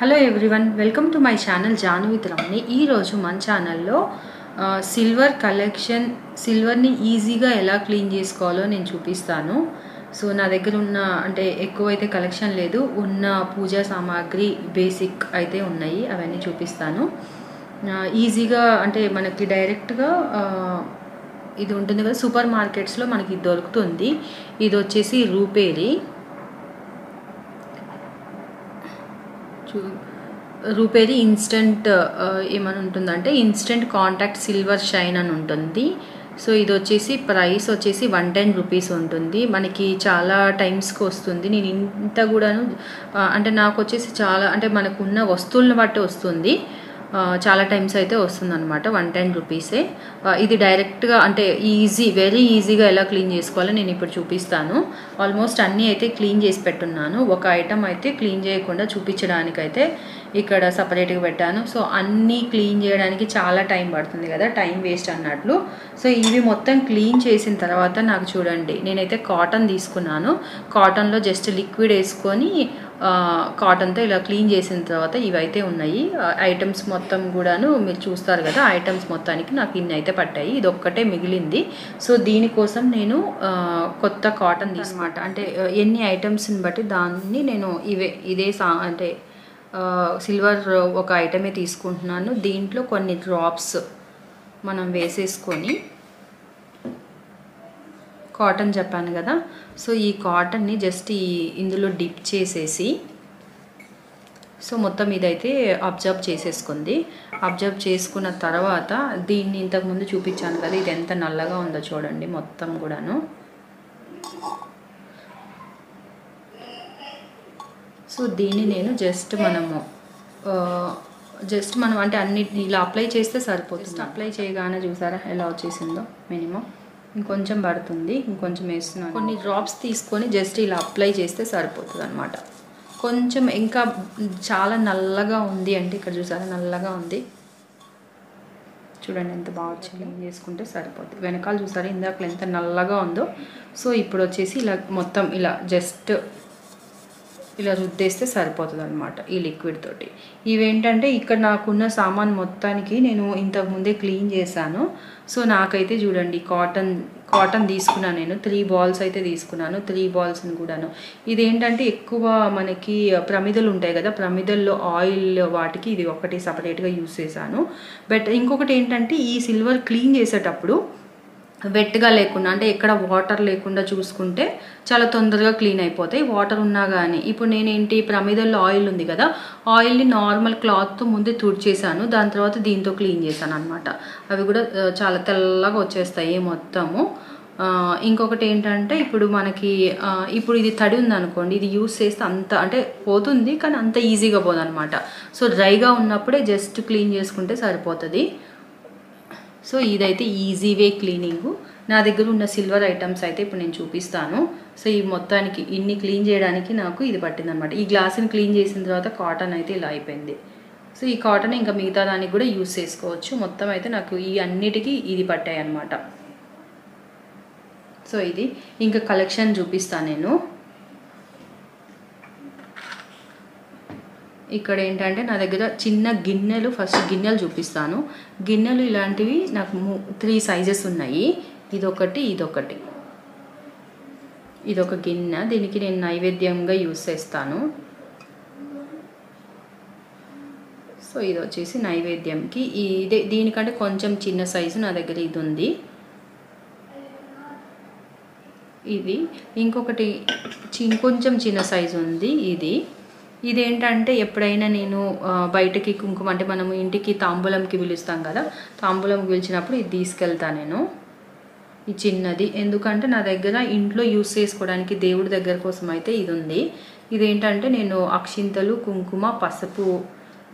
Hello everyone, welcome to my channel Janu with Ramani. ఈరోజు మన ఛానల్లో సిల్వర్ కలెక్షన్, సిల్వర్ని ఈజీగా ఎలా క్లీన్ చేసుకోవాలో నేను చూపిస్తాను. సో నా దగ్గర ఉన్న అంటే ఎక్కువైతే కలెక్షన్ లేదు, ఉన్న పూజా సామాగ్రి బేసిక్ అయితే ఉన్నాయి, అవన్నీ చూపిస్తాను. ఈజీగా అంటే మనకి డైరెక్ట్గా ఇది ఉంటుంది కదా, సూపర్ మార్కెట్స్లో మనకి దొరుకుతుంది. ఇది వచ్చేసి రూపేరీ రూపేరీ ఇన్స్టెంట్ ఏమని ఉంటుందంటే ఇన్స్టెంట్ కాంటాక్ట్ సిల్వర్ షైన్ అని ఉంటుంది. సో ఇది వచ్చేసి ప్రైస్ వచ్చేసి 110 రూపీస్ ఉంటుంది. మనకి చాలా టైమ్స్కి వస్తుంది. నేను ఇంత కూడాను అంటే నాకు వచ్చేసి చాలా అంటే మనకున్న వస్తువులను బట్టి వస్తుంది, చాలా టైమ్స్ అయితే వస్తుంది అనమాట. 110 రూపీసే. ఇది డైరెక్ట్గా అంటే వెరీ ఈజీగా ఎలా క్లీన్ చేసుకోవాలో నేను ఇప్పుడు చూపిస్తాను. ఆల్మోస్ట్ అన్నీ అయితే క్లీన్ చేసి పెట్టున్నాను. ఒక ఐటమ్ అయితే క్లీన్ చేయకుండా చూపించడానికైతే ఇక్కడ సపరేట్గా పెట్టాను. సో అన్నీ క్లీన్ చేయడానికి చాలా టైం పడుతుంది కదా, టైం వేస్ట్ అన్నట్లు. సో ఇవి మొత్తం క్లీన్ చేసిన తర్వాత నాకు చూడండి, నేనైతే కాటన్ తీసుకున్నాను. కాటన్లో జస్ట్ లిక్విడ్ వేసుకొని కాటన్తో ఇలా క్లీన్ చేసిన తర్వాత ఇవైతే ఉన్నాయి ఐటమ్స్ మొత్తం కూడాను. మీరు చూస్తారు కదా, ఐటమ్స్ మొత్తానికి నాకు ఇన్ని అయితే పట్టాయి, ఇది ఒక్కటే మిగిలింది. సో దీనికోసం నేను కొత్త కాటన్ తీసుకున్నమాట. అంటే ఎన్ని ఐటమ్స్ని బట్టి దాన్ని నేను ఇదే అంటే సిల్వర్ ఒక ఐటమే తీసుకుంటున్నాను. దీంట్లో కొన్ని డ్రాప్స్ మనం వేసేసుకొని, కాటన్ చెప్పాను కదా, సో ఈ కాటన్ని జస్ట్ ఇందులో డిప్ చేసేసి, సో మొత్తం ఇదైతే అబ్జర్వ్ చేసేసుకుంది. అబ్జర్వ్ చేసుకున్న తర్వాత దీన్ని ఇంతకుముందు చూపించాను కదా, ఇది ఎంత నల్లగా ఉందో చూడండి మొత్తం కూడాను. సో దీన్ని నేను జస్ట్ మనం అంటే అన్నిటిని ఇలా అప్లై చేస్తే సరిపోతుంది. అప్లై చేయగానే చూసారా ఎలా వచ్చేసిందో. మినిమం ఇంకొంచెం పడుతుంది, ఇంకొంచెం వేస్తున్నాను. కొన్ని డ్రాప్స్ తీసుకొని జస్ట్ ఇలా అప్లై చేస్తే సరిపోతుంది అనమాట. కొంచెం ఇంకా చాలా నల్లగా ఉంది అంటే ఇక్కడ చూసారా నల్లగా ఉంది, చూడండి ఎంత బాగా వచ్చింది. క్లీన్ చేసుకుంటే సరిపోతుంది. వెనకాల చూసారా ఇందాక ఎంత నల్లగా ఉందో. సో ఇప్పుడు వచ్చేసి ఇలా మొత్తం ఇలా జస్ట్ ఇలా రుద్దేస్తే సరిపోతుంది అనమాట ఈ లిక్విడ్ తోటి. ఇవేంటంటే ఇక్కడ నాకున్న సామాన్ మొత్తానికి నేను ఇంతకుముందే క్లీన్ చేశాను. సో నాకైతే చూడండి కాటన్ తీసుకున్నాను నేను. 3 బాల్స్ అయితే తీసుకున్నాను. 3 బాల్స్ని కూడాను ఇదేంటంటే ఎక్కువ మనకి ప్రమిదలు ఉంటాయి కదా, ప్రమిదల్లో ఆయిల్ వాటికి ఇది ఒకటి సపరేట్గా యూస్ చేశాను. బట్ ఇంకొకటి ఏంటంటే ఈ సిల్వర్ క్లీన్ చేసేటప్పుడు వెట్గా లేకుండా అంటే ఎక్కడ వాటర్ లేకుండా చూసుకుంటే చాలా తొందరగా క్లీన్ అయిపోతాయి, వాటర్ ఉన్నా కానీ. ఇప్పుడు నేనేంటి ప్రమిదల్లో ఆయిల్ ఉంది కదా, ఆయిల్ని నార్మల్ క్లాత్తో ముందే తుడిచేసాను, దాని తర్వాత దీంతో క్లీన్ చేశాను అనమాట. అవి కూడా చాలా తెల్లగా వచ్చేస్తాయి మొత్తము. ఇంకొకటి ఏంటంటే ఇప్పుడు మనకి ఇప్పుడు ఇది తడి ఉందనుకోండి, ఇది యూస్ చేస్తే అంత అంటే పోతుంది కానీ అంత ఈజీగా పోదనమాట. సో డ్రైగా ఉన్నప్పుడే జస్ట్ క్లీన్ చేసుకుంటే సరిపోతుంది. సో ఇదైతే ఈజీ వే క్లీనింగు. నా దగ్గర ఉన్న సిల్వర్ ఐటమ్స్ అయితే ఇప్పుడు నేను చూపిస్తాను. సో ఈ మొత్తానికి ఇన్ని క్లీన్ చేయడానికి నాకు ఇది పట్టింది అనమాట. ఈ గ్లాస్ని క్లీన్ చేసిన తర్వాత కాటన్ అయితే ఇలా అయిపోయింది. సో ఈ కాటన్ ఇంకా మిగతా దానికి కూడా యూస్ చేసుకోవచ్చు. మొత్తం అయితే నాకు ఈ అన్నిటికీ ఇది పట్టాయి అనమాట. సో ఇది ఇంకా కలెక్షన్ చూపిస్తాను నేను. ఇక్కడ ఏంటంటే నా దగ్గర చిన్న గిన్నెలు, ఫస్ట్ గిన్నెలు చూపిస్తాను. గిన్నెలు ఇలాంటివి నాకు 3 సైజెస్ ఉన్నాయి. ఇదొక గిన్నె, దీనికి నేను నైవేద్యంగా యూస్ చేస్తాను. సో ఇది వచ్చేసి నైవేద్యంకి. దీనికంటే కొంచెం చిన్న సైజు నా దగ్గర ఇది ఉంది. ఇది ఇంకొకటి కొంచెం చిన్న సైజు ఉంది. ఇదేంటంటే ఎప్పుడైనా నేను బయటకి కుంకుమ అంటే మనము ఇంటికి తాంబూలంకి పిలుస్తాం కదా, తాంబూలంకి పిలిచినప్పుడు ఇది తీసుకెళ్తాను నేను, ఈ చిన్నది. ఎందుకంటే నా దగ్గర ఇంట్లో యూస్ చేసుకోవడానికి దేవుడి దగ్గర కోసం అయితే ఇది ఉంది. ఇదేంటంటే నేను అక్షింతలు, కుంకుమ, పసుపు,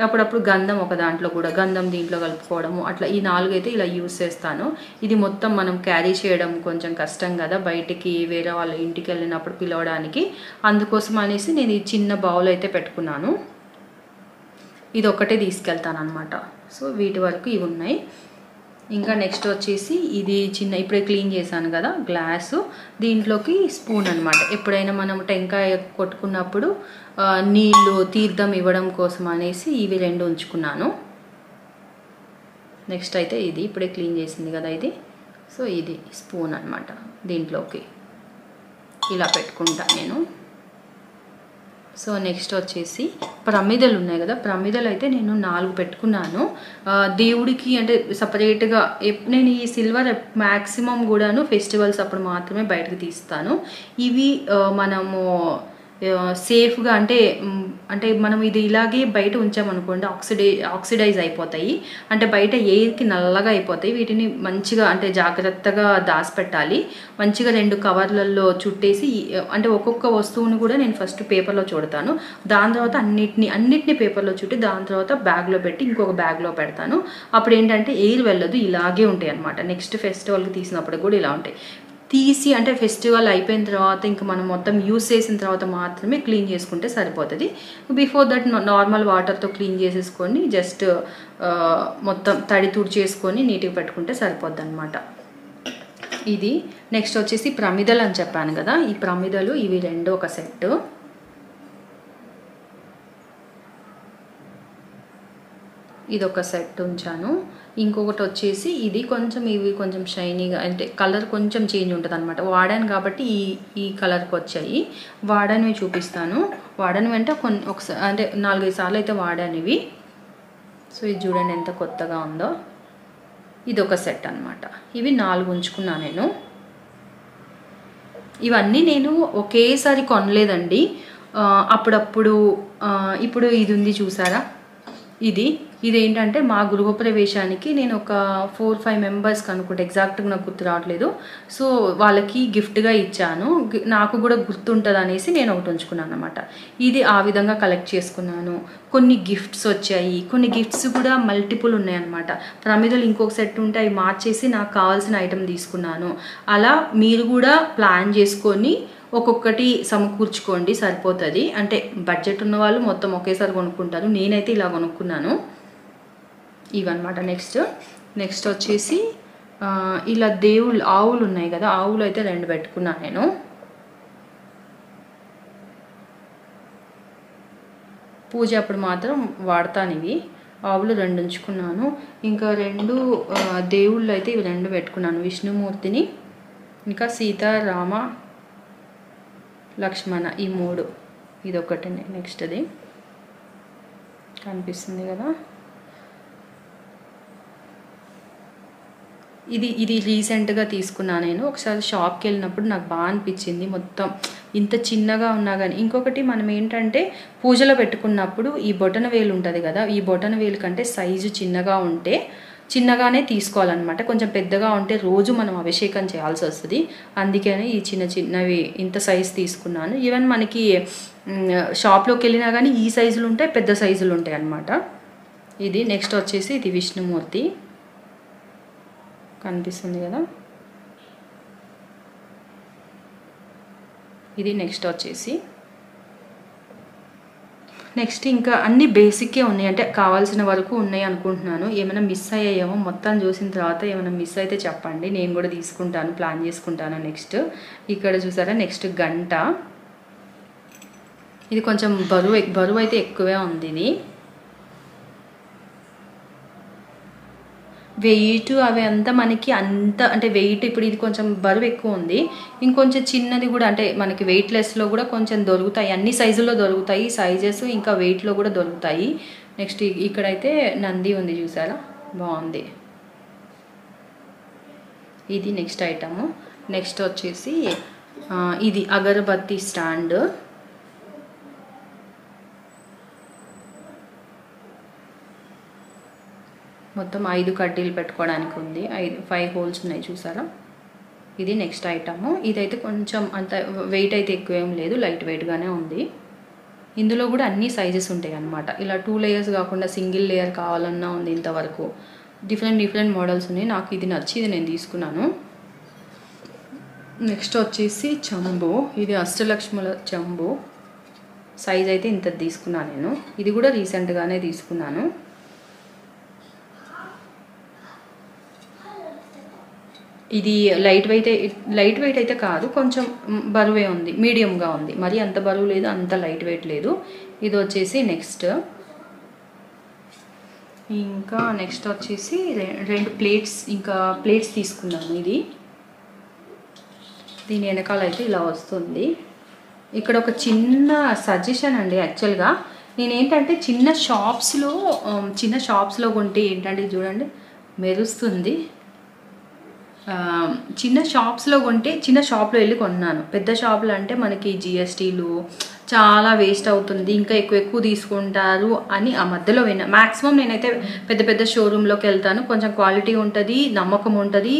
అప్పుడప్పుడు గంధం, ఒక దాంట్లో కూడా గంధం దీంట్లో కలుపుకోవడము, అట్లా ఈ 4 అయితే ఇలా యూస్ చేస్తాను. ఇది మొత్తం మనం క్యారీ చేయడం కొంచెం కష్టం కదా, బయటికి వేరే వాళ్ళ ఇంటికి వెళ్ళినప్పుడు పిలవడానికి. అందుకోసం అనేసి నేను ఈ చిన్న బౌల్ అయితే పెట్టుకున్నాను. ఇది ఒక్కటే తీసుకెళ్తాను అనమాట. సో వీటి వరకు ఇవి ఉన్నాయి. ఇంకా నెక్స్ట్ వచ్చేసి ఇది చిన్న ఇప్పుడే క్లీన్ చేశాను కదా గ్లాసు, దీంట్లోకి స్పూన్ అనమాట. ఎప్పుడైనా మనం టెంకాయ కొట్టుకున్నప్పుడు నీళ్ళు తీర్థం ఇవ్వడం కోసం అనేసి ఇవి 2 ఉంచుకున్నాను. నెక్స్ట్ అయితే ఇది ఇప్పుడే క్లీన్ చేసింది కదా ఇది, సో ఇది స్పూన్ అనమాట. దీంట్లోకి ఇలా పెట్టుకుంటాను నేను. సో నెక్స్ట్ వచ్చేసి ప్రమిదలు ఉన్నాయి కదా, ప్రమిదలు అయితే నేను 4 పెట్టుకున్నాను దేవుడికి. అంటే సపరేట్గా నేను ఈ సిల్వర్ మ్యాక్సిమం కూడాను ఫెస్టివల్స్ అప్పుడు మాత్రమే బయటకు తీస్తాను. ఇవి మనము సేఫ్గా అంటే మనం ఇది ఇలాగే బయట ఉంచామనుకోండి ఆక్సిడైజ్ అయిపోతాయి, అంటే బయట ఎయిర్కి నల్లగా అయిపోతాయి. వీటిని మంచిగా అంటే జాగ్రత్తగా దాచిపెట్టాలి. మంచిగా 2 కవర్లలో చుట్టేసి, అంటే ఒక్కొక్క వస్తువును కూడా నేను ఫస్ట్ పేపర్లో చుడతాను, దాని తర్వాత అన్నిటిని పేపర్లో చుట్టి దాని తర్వాత బ్యాగ్లో పెట్టి ఇంకొక బ్యాగ్లో పెడతాను. అప్పుడు ఏంటంటే ఎయిర్ వెళ్ళదు, ఇలాగే ఉంటాయి అన్నమాట. నెక్స్ట్ ఫెస్టివల్కి తీసినప్పుడు కూడా ఇలా ఉంటాయి. తీసి అంటే ఫెస్టివల్ అయిపోయిన తర్వాత ఇంకా మనం మొత్తం యూస్ చేసిన తర్వాత మాత్రమే క్లీన్ చేసుకుంటే సరిపోతుంది. బిఫోర్ దట్ నార్మల్ వాటర్తో క్లీన్ చేసేసుకొని జస్ట్ మొత్తం తడి తుడిచేసుకొని నీట్గా పెట్టుకుంటే సరిపోద్ది అనమాట. ఇది నెక్స్ట్ వచ్చేసి ప్రమిదలు అని చెప్పాను కదా, ఈ ప్రమిదలు ఇవి 2 ఒక సెట్. ఇది ఒక సెట్ ఉంచాను. ఇంకొకటి వచ్చేసి ఇది ఇవి కొంచెం షైనీగా, అంటే కలర్ కొంచెం చేంజ్ ఉంటుంది అనమాట. వాడాను కాబట్టి ఈ కలర్కి వచ్చాయి. వాడనివి చూపిస్తాను. వాడనివి అంటే ఒకసారి అంటే 4-5 సార్లు అయితే వాడాను ఇవి. సో ఇది చూడండి ఎంత కొత్తగా ఉందో. ఇది ఒక సెట్ అనమాట. ఇవి 4 ఉంచుకున్నాను నేను. ఇవన్నీ నేను ఒకేసారి కొనలేదండి, అప్పుడప్పుడు. ఇప్పుడు ఇది ఉంది చూసారా, ఇదేంటంటే మా గృహప్రవేశానికి నేను ఒక 4-5 మెంబర్స్కి అనుకుంటే, ఎగ్జాక్ట్గా నాకు గుర్తు రావట్లేదు, సో వాళ్ళకి గిఫ్ట్గా ఇచ్చాను. నాకు కూడా గుర్తుంటుంది అనేసి నేను ఒకటి ఉంచుకున్నాను అనమాట. ఇది ఆ విధంగా కలెక్ట్ చేసుకున్నాను. కొన్ని గిఫ్ట్స్ వచ్చాయి, కొన్ని గిఫ్ట్స్ కూడా మల్టిపుల్ ఉన్నాయన్నమాట. ప్రమిదలు ఇంకొక సెట్ ఉంటే అవి మార్చేసి నాకు కావాల్సిన ఐటెం తీసుకున్నాను. అలా మీరు కూడా ప్లాన్ చేసుకొని ఒక్కొక్కటి సమకూర్చుకోండి, సరిపోతుంది. అంటే బడ్జెట్ ఉన్న వాళ్ళు మొత్తం ఒకేసారి కొనుక్కుంటారు, నేనైతే ఇలా కొనుక్కున్నాను. ఇవన్నమాట. నెక్స్ట్ వచ్చేసి ఇలా ఆవులు ఉన్నాయి కదా, ఆవులు అయితే 2 పెట్టుకున్నాను నేను. పూజ అప్పుడు మాత్రం వాడతాను ఇవి. ఆవులు 2 ఉంచుకున్నాను. ఇంకా 2 దేవుళ్ళు అయితే ఇవి 2 పెట్టుకున్నాను, విష్ణుమూర్తిని, ఇంకా సీతారామ లక్ష్మణ, ఈ 3. ఇదొకటి. నెక్స్ట్ అది కనిపిస్తుంది కదా, ఇది రీసెంట్గా తీసుకున్నా నేను. ఒకసారి షాప్కి వెళ్ళినప్పుడు నాకు బాగా అనిపించింది, మొత్తం ఇంత చిన్నగా ఉన్నా కానీ. ఇంకొకటి మనం ఏంటంటే పూజలో పెట్టుకున్నప్పుడు ఈ బొటన వేలు ఉంటుంది కదా, ఈ బొటన వేలు కంటే సైజు చిన్నగానే తీసుకోవాలన్నమాట. కొంచెం పెద్దగా ఉంటే రోజు మనం అభిషేకం చేయాల్సి వస్తుంది. అందుకని ఈ చిన్నవి ఇంత సైజు తీసుకున్నాను. ఈవెన్ మనకి షాప్లోకి వెళ్ళినా కానీ ఈ సైజులు ఉంటాయి, పెద్ద సైజులు ఉంటాయి అన్నమాట. ఇది నెక్స్ట్ వచ్చేసి ఇది విష్ణుమూర్తి కనిపిస్తుంది కదా, ఇది నెక్స్ట్ వచ్చేసి. నెక్స్ట్ ఇంకా అన్ని బేసిక్కే ఉన్నాయి, అంటే కావాల్సిన వరకు ఉన్నాయి అనుకుంటున్నాను. ఏమైనా మిస్ అయ్యాయేమో, మొత్తం చూసిన తర్వాత ఏమైనా మిస్ అయితే చెప్పండి, నేను కూడా తీసుకుంటాను, ప్లాన్ చేసుకుంటాను. నెక్స్ట్ ఇక్కడ చూసారా, నెక్స్ట్ గంట. ఇది కొంచెం బరువు అయితే ఎక్కువే ఉంది. ఇది వెయిట్ అవి అంతా మనకి అంత అంటే వెయిట్, ఇప్పుడు ఇది కొంచెం బరువు ఎక్కువ ఉంది. ఇంకొంచెం చిన్నది కూడా అంటే మనకి వెయిట్లెస్లో కూడా కొంచెం దొరుకుతాయి, అన్ని సైజుల్లో దొరుకుతాయి సైజెస్, ఇంకా వెయిట్లో కూడా దొరుకుతాయి. నెక్స్ట్ ఇక్కడైతే నంది ఉంది చూసారా, బాగుంది. ఇది నెక్స్ట్ ఐటము. నెక్స్ట్ వచ్చేసి ఇది అగరబత్తి స్టాండ్. మొత్తం 5 కడ్డీలు పెట్టుకోవడానికి ఉంది, 5 హోల్స్ ఉన్నాయి చూసారా. ఇది నెక్స్ట్ ఐటము. ఇదైతే కొంచెం అంత వెయిట్ అయితే ఎక్కువేం లేదు, లైట్ వెయిట్గానే ఉంది. ఇందులో కూడా అన్ని సైజెస్ ఉంటాయి అన్నమాట. ఇలా 2 లేయర్స్ కాకుండా సింగిల్ లేయర్ కావాలన్నా ఉంది. ఇంతవరకు డిఫరెంట్ మోడల్స్ ఉన్నాయి. నాకు ఇది నచ్చి ఇది నేను తీసుకున్నాను. నెక్స్ట్ వచ్చేసి చెంబు. ఇది అష్టలక్ష్ముల చెంబు. సైజ్ అయితే ఇంత తీసుకున్నాను నేను. ఇది కూడా రీసెంట్గానే తీసుకున్నాను. ఇది లైట్ వెయిట్ అయితే కాదు, కొంచెం బరువే ఉంది, మీడియంగా ఉంది, మరి అంత బరువు లేదు అంత లైట్ వెయిట్ లేదు. ఇది వచ్చేసి నెక్స్ట్. ఇంకా నెక్స్ట్ వచ్చేసి 2 ప్లేట్స్, ఇంకా ప్లేట్స్ తీసుకున్నాను. ఇది దీని వెనకాల అయితే ఇలా వస్తుంది. ఇక్కడ ఒక చిన్న సజెషన్ అండి, యాక్చువల్గా నేనేంటంటే చిన్న షాప్స్లో కొంటే ఏంటంటే చూడండి మెరుస్తుంది. చిన్న షాప్స్లో కొంటే చిన్న షాప్లో వెళ్ళి కొన్నాను. పెద్ద షాపులు అంటే మనకి జిఎస్టీలు చాలా వేస్ట్ అవుతుంది, ఇంకా ఎక్కువ తీసుకుంటారు అని ఆ మధ్యలో విన్నా. మ్యాక్సిమం నేనైతే పెద్ద షోరూంలోకి వెళ్తాను, కొంచెం క్వాలిటీ ఉంటుంది, నమ్మకం ఉంటుంది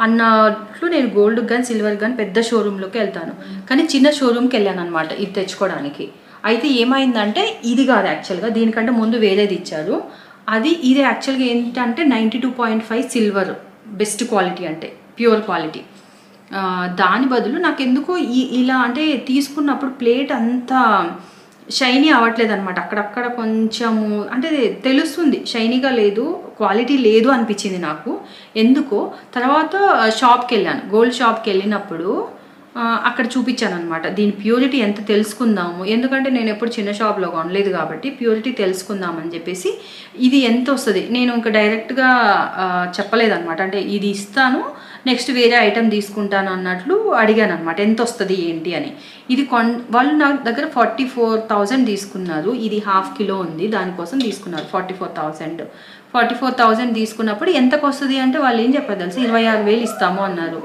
అన్నట్లు నేను గోల్డ్ కానీ సిల్వర్ కానీ పెద్ద షోరూంలోకి వెళ్తాను. కానీ చిన్న షోరూమ్కి వెళ్ళాను అనమాట ఇది తెచ్చుకోవడానికి. అయితే ఏమైందంటే ఇది కాదు యాక్చువల్గా, దీనికంటే ముందు వేరేది ఇచ్చారు. ఇది యాక్చువల్గా ఏంటంటే 92.5 సిల్వర్, బెస్ట్ క్వాలిటీ అంటే ప్యూర్ క్వాలిటీ. దాని బదులు నాకు ఎందుకో ఇలా అంటే తీసుకున్నప్పుడు ప్లేట్ అంతా షైనీ అవ్వట్లేదు అనమాట. అక్కడక్కడ కొంచెము అంటే తెలుస్తుంది షైనీగా లేదు, క్వాలిటీ లేదు అనిపించింది నాకు ఎందుకో. తర్వాత షాప్కి వెళ్ళాను, గోల్డ్ షాప్కి వెళ్ళినప్పుడు అక్కడ చూపించాను అనమాట దీని ప్యూరిటీ ఎంత తెలుసుకుందాము, ఎందుకంటే నేను ఎప్పుడు చిన్న షాప్లో కొనలేదు కాబట్టి ప్యూరిటీ తెలుసుకుందామని చెప్పేసి. ఇది ఎంత వస్తుంది నేను ఇంకా డైరెక్ట్గా చెప్పలేదన్నమాట, అంటే ఇది ఇస్తాను నెక్స్ట్ వేరే ఐటెం తీసుకుంటాను అన్నట్లు అడిగాను అనమాట ఎంత వస్తుంది ఏంటి అని. ఇది వాళ్ళు నా దగ్గర 44,000 తీసుకున్నారు. ఇది ½ కిలో ఉంది, దానికోసం తీసుకున్నారు 44,000 తీసుకున్నప్పుడు ఎంతకు వస్తుంది అంటే వాళ్ళు ఏం చెప్పారు తెలుసు, 26,000 ఇస్తాము అన్నారు.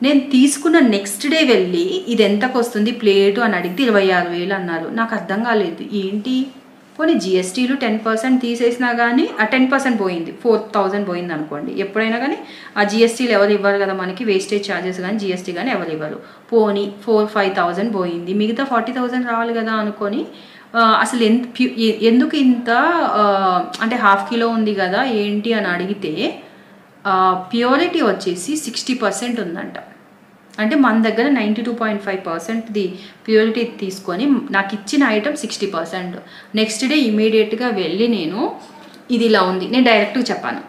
నేను తీసుకున్న నెక్స్ట్ డే వెళ్ళి ఇది ఎంతకు వస్తుంది ప్లేటు అని అడిగితే 26,000 అన్నారు. నాకు అర్థం కాలేదు ఏంటి, పోనీ జిఎస్టీలు 10% తీసేసినా కానీ ఆ 10% పోయింది, 4,000 పోయింది అనుకోండి. ఎప్పుడైనా కానీ ఆ జిఎస్టీలు ఎవరు ఇవ్వరు కదా మనకి, వేస్టేజ్ ఛార్జెస్ కానీ జిఎస్టీ కానీ ఎవరు ఇవ్వరు. పోనీ 4-5,000 పోయింది, మిగతా 40,000 రావాలి కదా అనుకొని అసలు ఎందుకు ఇంత అంటే ½ కిలో ఉంది కదా ఏంటి అని అడిగితే ప్యూరిటీ వచ్చేసి 60% ఉందంట. అంటే మన దగ్గర 92.5% ప్యూరిటీ తీసుకొని నాకు ఇచ్చిన ఐటమ్ 60%. నెక్స్ట్ డే ఇమీడియట్గా వెళ్ళి నేను ఇది ఇలా ఉంది, నేను డైరెక్ట్గా చెప్పాను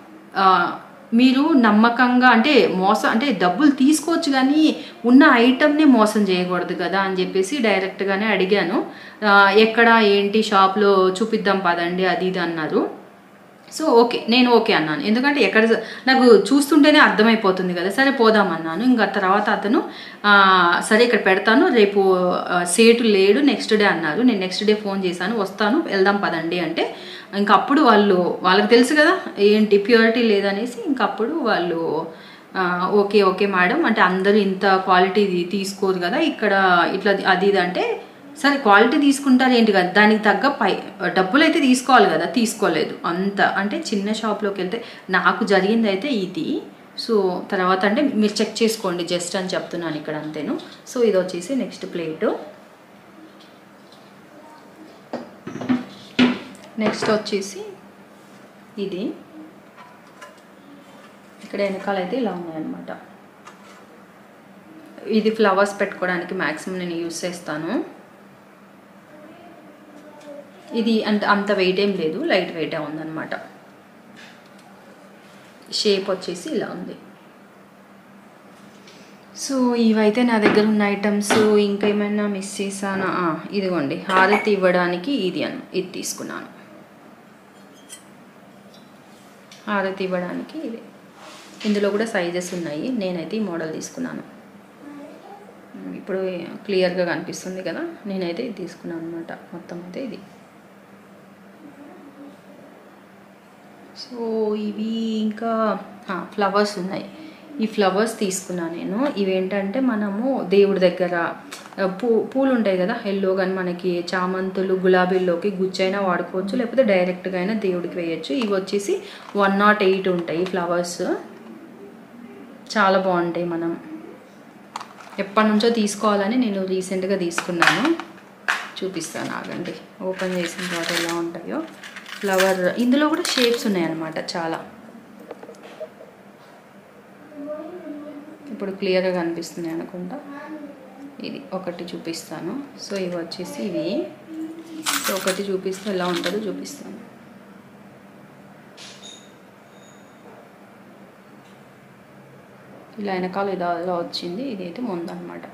మీరు నమ్మకంగా అంటే మోసం అంటే డబ్బులు తీసుకోవచ్చు కానీ ఉన్న ఐటమ్నే మోసం చేయకూడదు కదా అని చెప్పేసి డైరెక్ట్గానే అడిగాను. ఎక్కడ ఏంటి షాప్లో చూపిద్దాం పదండి అది ఇది అన్నారు. సో నేను ఓకే అన్నాను, ఎందుకంటే ఎక్కడ నాకు చూస్తుంటేనే అర్థమైపోతుంది కదా, సరే పోదామన్నాను. ఇంకా తర్వాత అతను సరే ఇక్కడ పెడతాను రేపు సేటు లేడు నెక్స్ట్ డే అన్నారు. నేను నెక్స్ట్ డే ఫోన్ చేశాను, వస్తాను వెళ్దాం పదండి అంటే ఇంకా అప్పుడు వాళ్ళకి తెలుసు కదా ఏంటి ప్యూరిటీ లేదనేసి, ఇంకప్పుడు వాళ్ళు ఓకే మేడం అంటే అందరూ ఇంత క్వాలిటీ తీసుకోరు కదా ఇక్కడ ఇట్లా అది ఇది అంటే, సరే క్వాలిటీ తీసుకుంటారు ఏంటి కదా దానికి తగ్గ డబ్బులు అయితే తీసుకోవాలి కదా, తీసుకోలేదు అంత. అంటే చిన్న షాప్లోకి వెళ్తే నాకు జరిగింది అయితే ఇది. సో తర్వాత అంటే మీరు చెక్ చేసుకోండి జస్ట్ అని చెప్తున్నాను ఇక్కడ అంతేను. సో ఇది వచ్చేసి నెక్స్ట్ ప్లేటు. నెక్స్ట్ వచ్చేసి ఇది ఇక్కడ వెనకాల అయితే ఇలా ఉన్నాయన్నమాట. ఇది ఫ్లవర్స్ పెట్టుకోవడానికి మ్యాక్సిమం నేను యూస్ చేస్తాను. ఇది అంత వెయిట్ ఏం లేదు, లైట్ వెయిటే ఉందన్నమాట. షేప్ వచ్చేసి ఇలా ఉంది. సో ఇవైతే నా దగ్గర ఉన్న ఐటమ్స్. ఇంకా ఏమైనా మిస్ చేశానా, ఇదిగోండి హారతి ఇవ్వడానికి ఇది తీసుకున్నాను. హారతి ఇవ్వడానికి ఇది, ఇందులో కూడా సైజెస్ ఉన్నాయి. నేనైతే ఈ మోడల్ తీసుకున్నాను, ఇప్పుడు క్లియర్గా కనిపిస్తుంది కదా, నేనైతే ఇది తీసుకున్నాను అనమాట. మొత్తం అయితే ఇది. సో ఇవి ఇంకా ఫ్లవర్స్ ఉన్నాయి, ఈ ఫ్లవర్స్ తీసుకున్నాను నేను. ఇవేంటంటే మనము దేవుడి దగ్గర పూలు ఉంటాయి కదా ఎల్లో కానీ మనకి చామంతులు గులాబీల్లోకి గుచ్చైనా వాడుకోవచ్చు, లేకపోతే డైరెక్ట్గా అయినా దేవుడికి వేయచ్చు. ఇవి వచ్చేసి 108 ఉంటాయి ఫ్లవర్స్, చాలా బాగుంటాయి. మనం ఎప్పటి నుంచో తీసుకోవాలని నేను రీసెంట్గా తీసుకున్నాను, చూపిస్తాను ఆగండి. ఓపెన్ చేసిన తర్వాత ఎలా ఉంటాయో ఫ్లవర్. ఇందులో కూడా షేప్స్ ఉన్నాయన్నమాట చాలా. ఇప్పుడు క్లియర్గా కనిపిస్తున్నాయి అనుకుంటా. ఇది ఒకటి చూపిస్తాను. సో ఇవి వచ్చేసి ఇవి. సో ఒకటి చూపిస్తే ఎలా ఉంటుందో చూపిస్తాను. ఇలా వెనకాల ఇలా వచ్చింది, ఇదైతే ముందు అనమాట.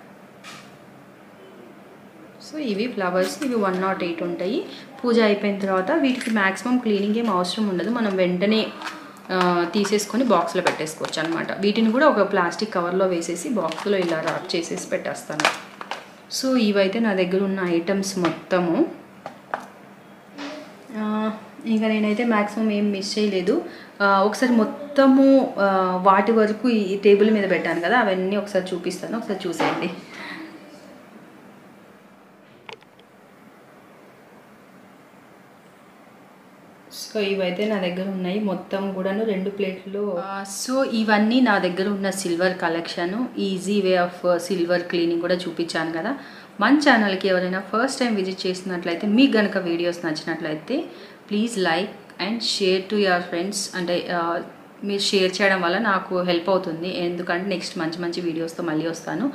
సో ఇవి ఫ్లవర్స్, ఇవి 108 ఉంటాయి. పూజ అయిపోయిన తర్వాత వీటికి మ్యాక్సిమం క్లీనింగ్ ఏం అవసరం ఉండదు, మనం వెంటనే తీసేసుకొని బాక్స్లో పెట్టేసుకోవచ్చు అనమాట. వీటిని కూడా ఒక ప్లాస్టిక్ కవర్లో వేసేసి బాక్స్లో ఇలా ర్యాప్ చేసేసి పెట్టేస్తాను. సో ఇవైతే నా దగ్గర ఉన్న ఐటమ్స్ మొత్తము. ఇంకా నేనైతే మ్యాక్సిమం ఏం మిస్ చేయలేదు. ఒకసారి మొత్తము వాటి వరకు ఈ టేబుల్ మీద పెట్టాను కదా, అవన్నీ ఒకసారి చూపిస్తాను, ఒకసారి చూసేయండి. సో ఇవైతే నా దగ్గర ఉన్నాయి మొత్తం కూడాను 2 ప్లేట్లు. సో ఇవన్నీ నా దగ్గర ఉన్న silver collection. Easy way of silver cleaning కూడా చూపించాను కదా. మన ఛానల్కి ఎవరైనా ఫస్ట్ టైం విజిట్ చేసినట్లయితే, మీకు కనుక వీడియోస్ నచ్చినట్లయితే please like and share to your friends. అంటే మీరు షేర్ చేయడం వల్ల నాకు హెల్ప్ అవుతుంది, ఎందుకంటే నెక్స్ట్ మంచి మంచి వీడియోస్తో మళ్ళీ వస్తాను.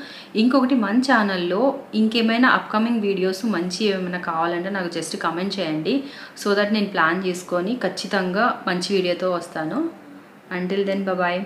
ఇంకొకటి, మన ఛానల్లో ఇంకేమైనా అప్కమింగ్ వీడియోస్ మంచి ఏమైనా కావాలంటే నాకు జస్ట్ కమెంట్ చేయండి, సో దట్ నేను ప్లాన్ చేసుకొని ఖచ్చితంగా మంచి వీడియోతో వస్తాను. Until then bye.